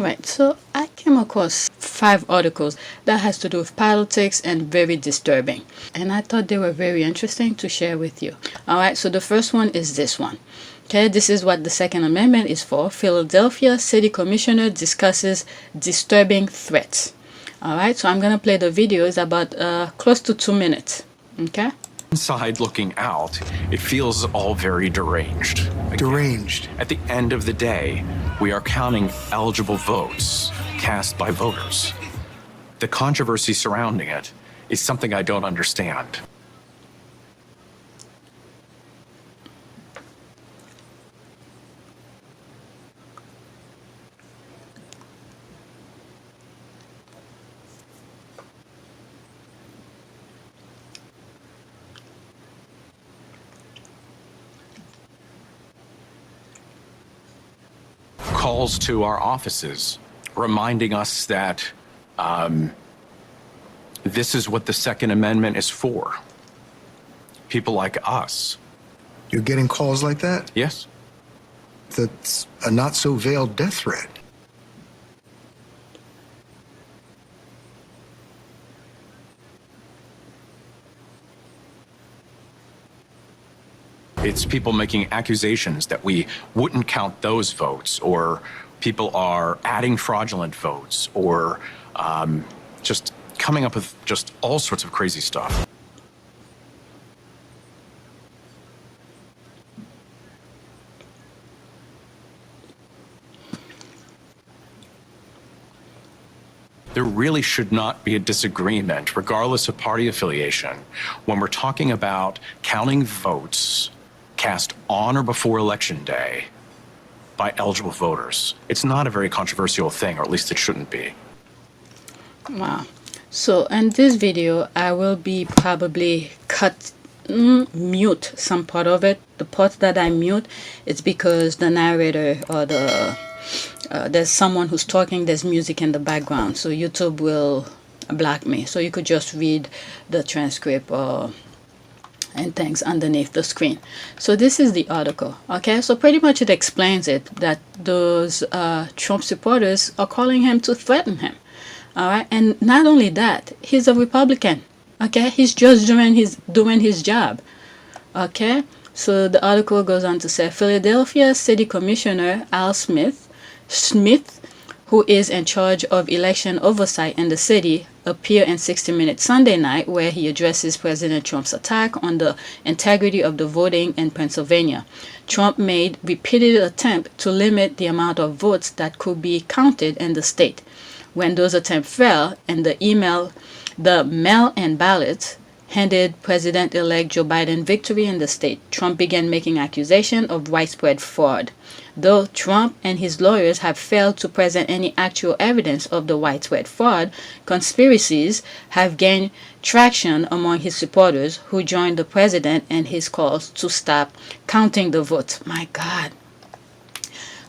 All right, so I came across 5 articles that has to do with politics and very disturbing. And I thought they were very interesting to share with you. All right, so the first one is this one. Okay, this is what the Second Amendment is for. Philadelphia City Commissioner discusses disturbing threats. All right, so I'm going to play the video. It's about close to 2 minutes. Okay. Inside looking out, it feels all very deranged. Again, Deranged. At the end of the day, we are counting eligible votes cast by voters. The controversy surrounding it is something I don't understand. Calls to our offices reminding us that this is what the Second Amendment is for. People like us. You're getting calls like that? Yes? That's a not so veiled death threat. It's people making accusations that we wouldn't count those votes, or people are adding fraudulent votes, or just coming up with just all sorts of crazy stuff. There really should not be a disagreement, regardless of party affiliation, when we're talking about counting votes cast on or before Election Day by eligible voters. It's not a very controversial thing, or at least it shouldn't be. Wow. So in this video, I will be probably mute some part of it. The part that I mute, it's because the narrator or there's someone who's talking, there's music in the background, so YouTube will block me. So you could just read the transcript and things underneath the screen. So this is the article. Okay, so pretty much it explains it, that those Trump supporters are calling him to threaten him. All right, and not only that, he's a Republican. Okay, he's just doing his job. Okay, so the article goes on to say Philadelphia City Commissioner Al Smith, who is in charge of election oversight in the city, appeared in 60 Minutes Sunday night, where he addresses President Trump's attack on the integrity of the voting in Pennsylvania. Trump made repeated attempts to limit the amount of votes that could be counted in the state. When those attempts failed and the mail-in ballots handed President-elect Joe Biden victory in the state, Trump began making accusations of widespread fraud. Though Trump and his lawyers have failed to present any actual evidence of the widespread fraud, conspiracies have gained traction among his supporters, who joined the president in his calls to stop counting the votes. My God.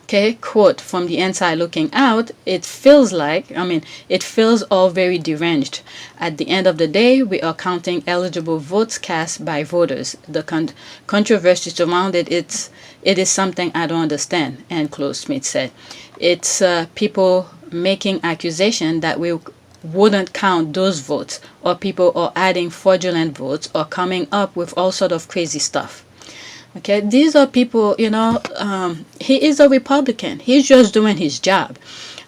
Okay, quote from the inside looking out, it feels all very deranged. At the end of the day, we are counting eligible votes cast by voters. The controversy surrounded it is something I don't understand, end quote, Smith said. It's people making accusation that we wouldn't count those votes, or people are adding fraudulent votes, or coming up with all sort of crazy stuff. Okay, these are people, he is a Republican. He's just doing his job.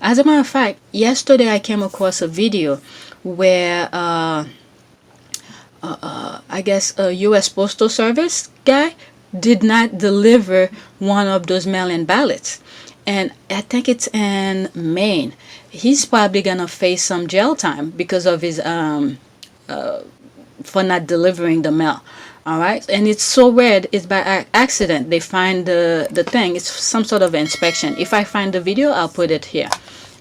As a matter of fact, yesterday I came across a video where I guess a U.S. Postal Service guy did not deliver one of those mail-in ballots. And I think it's in Maine. He's probably going to face some jail time because of his for not delivering the mail. All right, and it's so weird. It's by accident they find the thing. It's some sort of inspection. If I find the video, I'll put it here.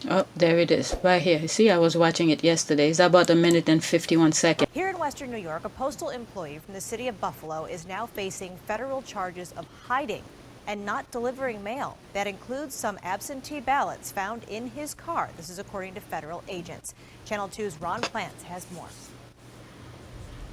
Oh, there it is, right here. You see, I was watching it yesterday. It's about 1 minute and 51 seconds. Here in Western New York, a postal employee from the city of Buffalo is now facing federal charges of hiding and not delivering mail. That includes some absentee ballots found in his car. This is according to federal agents. Channel 2's Ron Plants has more.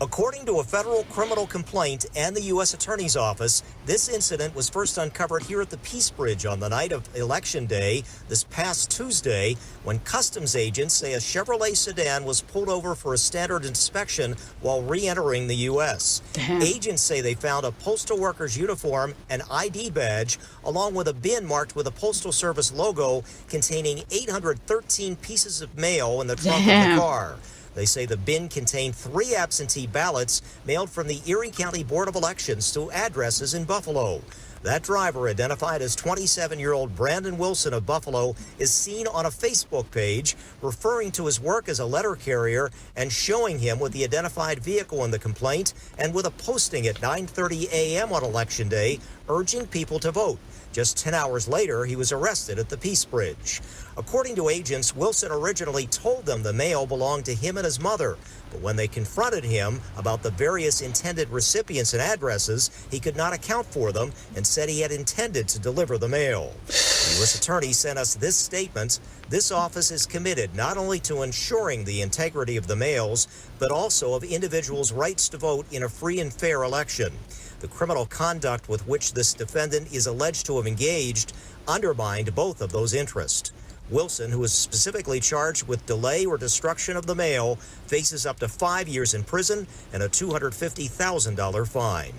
According to a federal criminal complaint and the U.S. Attorney's Office, this incident was first uncovered here at the Peace Bridge on the night of Election Day this past Tuesday, when customs agents say a Chevrolet sedan was pulled over for a standard inspection while re-entering the U.S. Damn. Agents say they found a postal worker's uniform, an ID badge, along with a bin marked with a Postal Service logo containing 813 pieces of mail in the trunk of Damn. the car. They say the bin contained 3 absentee ballots mailed from the Erie County Board of Elections to addresses in Buffalo. That driver, identified as 27-year-old Brandon Wilson of Buffalo, is seen on a Facebook page referring to his work as a letter carrier and showing him with the identified vehicle in the complaint and with a posting at 9:30 a.m. on Election Day urging people to vote. Just 10 hours later, he was arrested at the Peace Bridge. According to agents, Wilson originally told them the mail belonged to him and his mother. But when they confronted him about the various intended recipients and addresses, he could not account for them and said he had intended to deliver the mail. The U.S. Attorney sent us this statement. This office is committed not only to ensuring the integrity of the mails, but also of individuals' rights to vote in a free and fair election. The criminal conduct with which this defendant is alleged to have engaged undermined both of those interests. Wilson, who is specifically charged with delay or destruction of the mail, faces up to 5 years in prison and a $250,000 fine.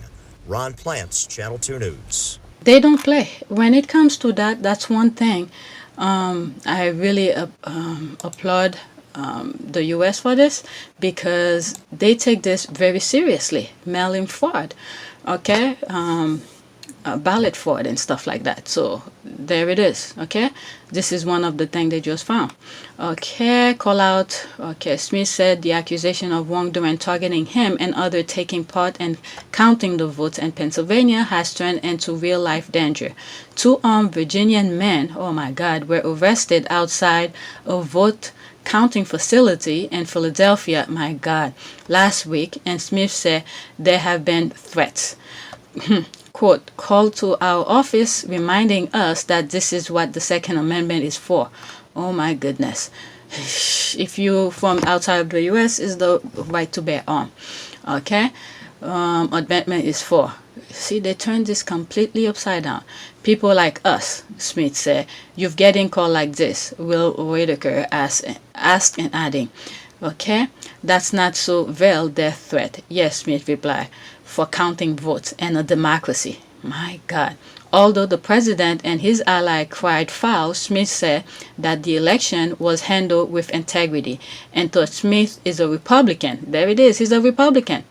Ron Plants, Channel 2 News. They don't play. When it comes to that, that's one thing. I really applaud the U.S. for this, because they take this very seriously. Mail-in fraud, okay, ballot fraud and stuff like that. So there it is. Okay, this is one of the things they just found. Okay, call out. Okay, Smith said the accusation of wrongdoing targeting him and others taking part in counting the votes in Pennsylvania has turned into real life danger. 2 armed Virginian men, oh my God, were arrested outside a vote counting facility in Philadelphia, my God, last week, and Smith said there have been threats. Quote, called to our office reminding us that this is what the Second Amendment is for. Oh my goodness. If you from outside of the U.S., is the right to bear arms. Okay? Amendment is for. See, they turned this completely upside down. People like us, Smith said, you've getting called like this, Will Whitaker asked and adding. Okay, that's not so veil their threat. Yes, Smith replied, for counting votes and a democracy. My God. Although the president and his ally cried foul, Smith said that the election was handled with integrity and thought Smith is a Republican. There it is, he's a Republican.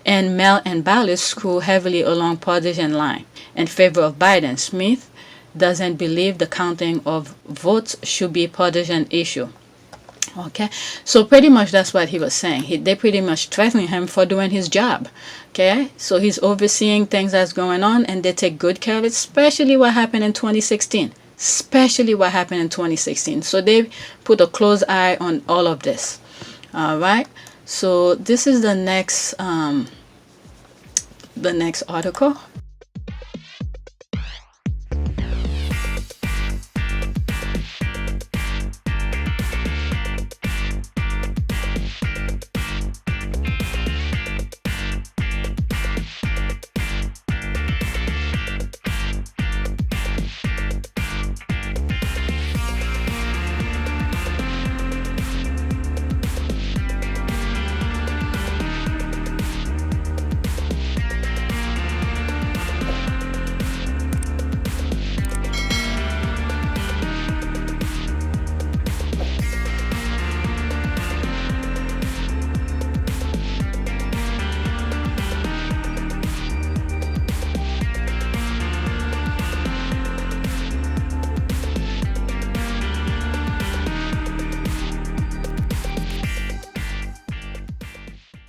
And mail and ballots screw heavily along partisan line in favor of Biden. Smith doesn't believe the counting of votes should be a partisan issue. Okay, so pretty much that's what he was saying. They pretty much threatening him for doing his job. Okay, so he's overseeing things that's going on, and they take good care of it, especially what happened in 2016. Especially what happened in 2016. So they put a close eye on all of this. All right. So this is the next article.